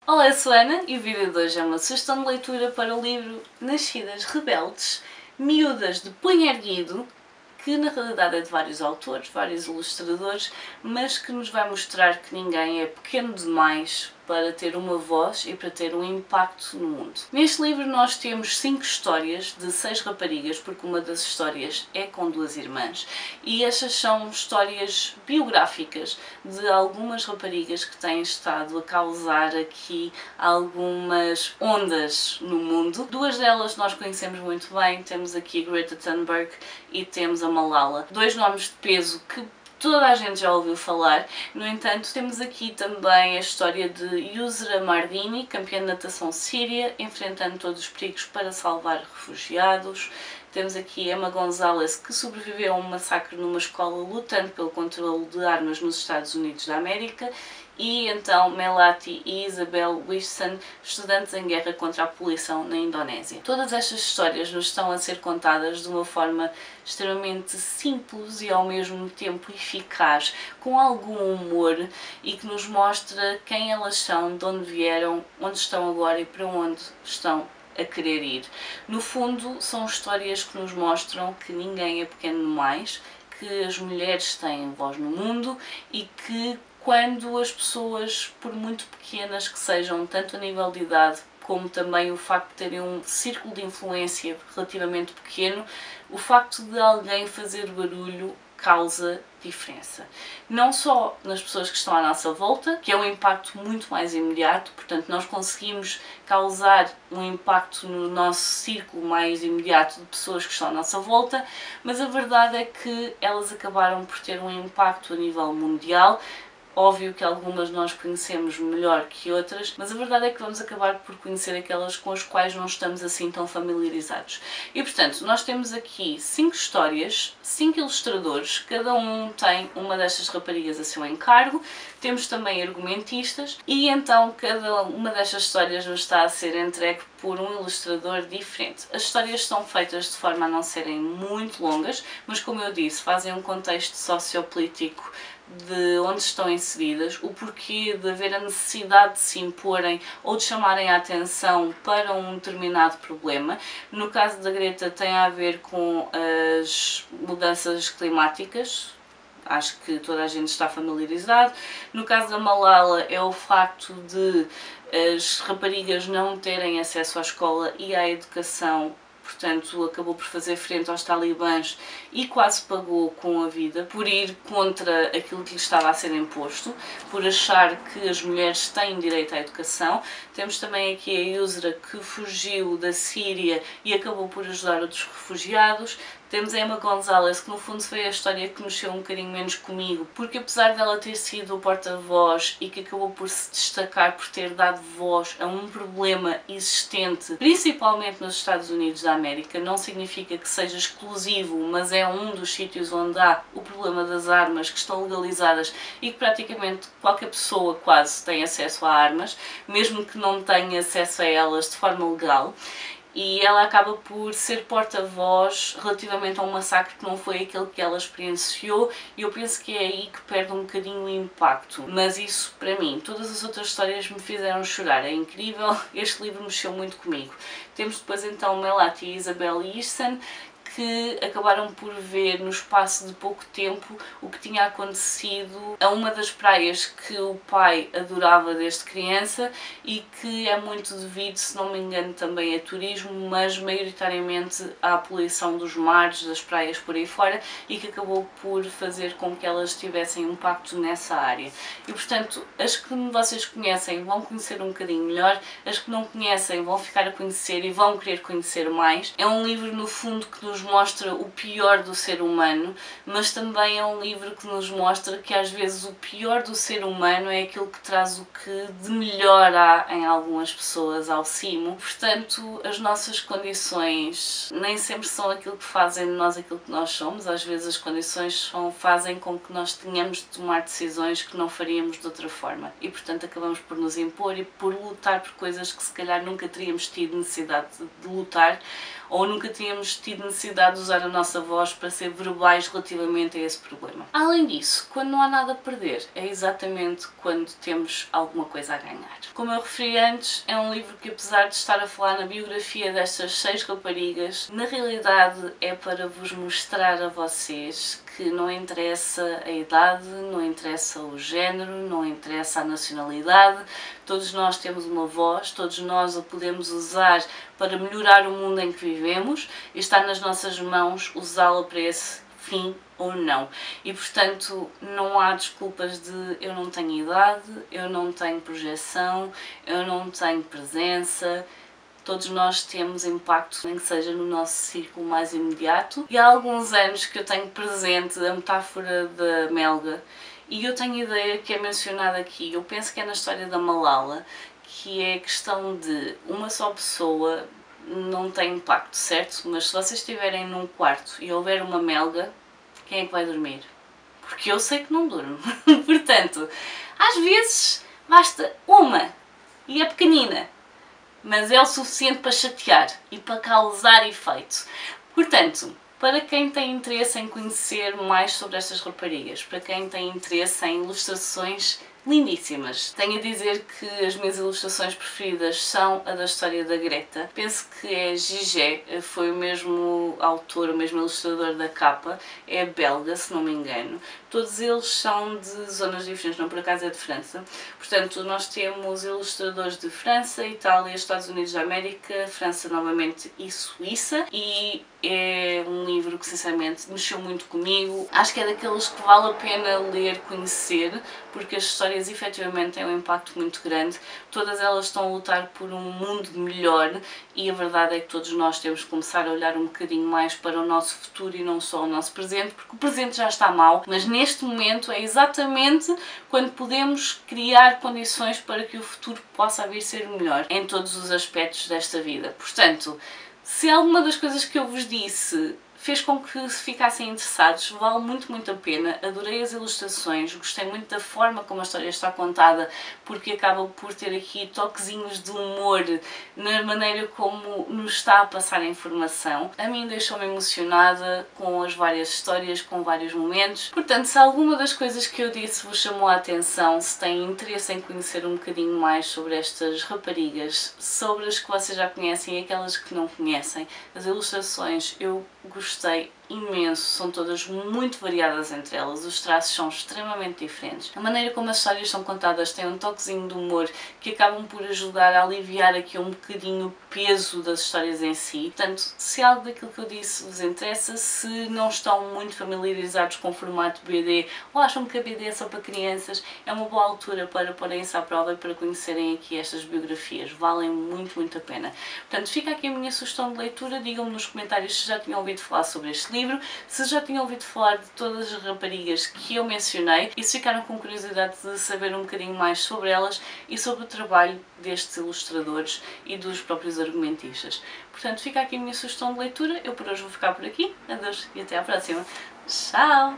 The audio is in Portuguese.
Olá, eu sou a Ana e o vídeo de hoje é uma sugestão de leitura para o livro Nascidas Rebeldes, Miúdas de Punho Erguido, que na realidade é de vários autores, vários ilustradores, mas que nos vai mostrar que ninguém é pequeno demais para ter uma voz e para ter um impacto no mundo. Neste livro nós temos 5 histórias de 6 raparigas, porque uma das histórias é com 2 irmãs, e estas são histórias biográficas de algumas raparigas que têm estado a causar aqui algumas ondas no mundo. 2 delas nós conhecemos muito bem, temos aqui a Greta Thunberg e temos a Malala. 2 nomes de peso que toda a gente já ouviu falar. No entanto, temos aqui também a história de Yusra Mardini, campeã de natação síria, enfrentando todos os perigos para salvar refugiados. Temos aqui Emma Gonzalez, que sobreviveu a um massacre numa escola lutando pelo controle de armas nos Estados Unidos da América. E então Melati e Isabel Wilson, estudantes em guerra contra a poluição na Indonésia. Todas estas histórias nos estão a ser contadas de uma forma extremamente simples e ao mesmo tempo eficaz, com algum humor, e que nos mostra quem elas são, de onde vieram, onde estão agora e para onde estão a querer ir. No fundo, são histórias que nos mostram que ninguém é pequeno demais, que as mulheres têm voz no mundo e que quando as pessoas, por muito pequenas que sejam, tanto a nível de idade como também o facto de terem um círculo de influência relativamente pequeno, o facto de alguém fazer barulho causa diferença. Não só nas pessoas que estão à nossa volta, que é um impacto muito mais imediato, portanto nós conseguimos causar um impacto no nosso círculo mais imediato de pessoas que estão à nossa volta, mas a verdade é que elas acabaram por ter um impacto a nível mundial. Óbvio que algumas nós conhecemos melhor que outras, mas a verdade é que vamos acabar por conhecer aquelas com as quais não estamos assim tão familiarizados. E portanto, nós temos aqui 5 histórias, 5 ilustradores, cada um tem uma destas raparigas a seu encargo, temos também argumentistas, e então cada uma destas histórias nos está a ser entregue por um ilustrador diferente. As histórias são feitas de forma a não serem muito longas, mas como eu disse, fazem um contexto sociopolítico de onde estão inseridas, o porquê de haver a necessidade de se imporem ou de chamarem a atenção para um determinado problema. No caso da Greta tem a ver com as mudanças climáticas, acho que toda a gente está familiarizado. No caso da Malala é o facto de as raparigas não terem acesso à escola e à educação, portanto acabou por fazer frente aos talibãs e quase pagou com a vida por ir contra aquilo que lhe estava a ser imposto, por achar que as mulheres têm direito à educação. Temos também aqui a Yusra, que fugiu da Síria e acabou por ajudar outros refugiados. Temos a Emma Gonzalez, que no fundo foi a história que mexeu um bocadinho menos comigo, porque apesar dela ter sido o porta-voz e que acabou por se destacar por ter dado voz a um problema existente, principalmente nos Estados Unidos da América, não significa que seja exclusivo, mas é um dos sítios onde há o problema das armas que estão legalizadas e que praticamente qualquer pessoa quase tem acesso a armas, mesmo que não tenha acesso a elas de forma legal. E ela acaba por ser porta-voz relativamente a um massacre que não foi aquele que ela experienciou, e eu penso que é aí que perde um bocadinho o impacto. Mas isso, para mim, todas as outras histórias me fizeram chorar, é incrível, este livro mexeu muito comigo. Temos depois então Melati e Isabel Wilson, que acabaram por ver no espaço de pouco tempo o que tinha acontecido a uma das praias que o pai adorava desde criança e que é muito devido, se não me engano, também a turismo, mas maioritariamente à poluição dos mares, das praias por aí fora, e que acabou por fazer com que elas tivessem impacto nessa área. E portanto, as que vocês conhecem vão conhecer um bocadinho melhor, as que não conhecem vão ficar a conhecer e vão querer conhecer mais. É um livro no fundo que nos mostra o pior do ser humano, mas também é um livro que nos mostra que às vezes o pior do ser humano é aquilo que traz o que de melhor há em algumas pessoas ao cimo. Portanto, as nossas condições nem sempre são aquilo que fazem de nós aquilo que nós somos, às vezes as condições fazem com que nós tenhamos de tomar decisões que não faríamos de outra forma e portanto acabamos por nos impor e por lutar por coisas que se calhar nunca teríamos tido necessidade de lutar, ou nunca tínhamos tido necessidade necessidade de usar a nossa voz para ser verbais relativamente a esse problema. Além disso, quando não há nada a perder, é exatamente quando temos alguma coisa a ganhar. Como eu referi antes, é um livro que, apesar de estar a falar na biografia destas 6 raparigas, na realidade é para vos mostrar a vocês que não interessa a idade, não interessa o género, não interessa a nacionalidade, todos nós temos uma voz, todos nós a podemos usar para melhorar o mundo em que vivemos e está nas nossas mãos usá-la para esse fim ou não. E portanto não há desculpas de eu não tenho idade, eu não tenho projeção, eu não tenho presença. Todos nós temos impacto, nem que seja no nosso círculo mais imediato. E há alguns anos que eu tenho presente a metáfora da melga e eu tenho ideia que é mencionada aqui, eu penso que é na história da Malala, que é a questão de uma só pessoa não tem impacto, certo? Mas se vocês estiverem num quarto e houver uma melga, quem é que vai dormir? Porque eu sei que não durmo. Portanto, às vezes basta uma e é pequenina, mas é o suficiente para chatear e para causar efeito. Portanto, para quem tem interesse em conhecer mais sobre estas raparigas, para quem tem interesse em ilustrações lindíssimas, tenho a dizer que as minhas ilustrações preferidas são a da história da Greta. Penso que é Gigé, foi o mesmo autor, o mesmo ilustrador da capa, é belga, se não me engano. Todos eles são de zonas diferentes, não por acaso é de França. Portanto, nós temos ilustradores de França, Itália, Estados Unidos da América, França novamente e Suíça. E é um livro que sinceramente mexeu muito comigo. Acho que é daqueles que vale a pena ler, conhecer, porque as histórias efetivamente têm um impacto muito grande. Todas elas estão a lutar por um mundo melhor e a verdade é que todos nós temos que começar a olhar um bocadinho mais para o nosso futuro e não só o nosso presente, porque o presente já está mal, mas neste momento é exatamente quando podemos criar condições para que o futuro possa vir a ser melhor em todos os aspectos desta vida. Portanto, se alguma das coisas que eu vos disse fez com que ficassem interessados, vale muito a pena. Adorei as ilustrações, gostei muito da forma como a história está contada, porque acaba por ter aqui toquezinhos de humor na maneira como nos está a passar a informação. A mim deixou-me emocionada com as várias histórias, com vários momentos. Portanto, se alguma das coisas que eu disse vos chamou a atenção, se têm interesse em conhecer um bocadinho mais sobre estas raparigas, sobre as que vocês já conhecem e aquelas que não conhecem, as ilustrações eu gostei imenso, são todas muito variadas entre elas, os traços são extremamente diferentes. A maneira como as histórias são contadas tem um toquezinho de humor que acabam por ajudar a aliviar aqui um bocadinho o peso das histórias em si. Portanto, se algo daquilo que eu disse vos interessa, se não estão muito familiarizados com o formato BD ou acham que a BD é só para crianças, é uma boa altura para porem-se à prova e para conhecerem aqui estas biografias, valem muito a pena. Portanto, fica aqui a minha sugestão de leitura, digam-me nos comentários se já tinham ouvido falar sobre este livro, se já tinham ouvido falar de todas as raparigas que eu mencionei e se ficaram com curiosidade de saber um bocadinho mais sobre elas e sobre o trabalho destes ilustradores e dos próprios argumentistas. Portanto, fica aqui a minha sugestão de leitura, eu por hoje vou ficar por aqui, adeus e até à próxima. Tchau!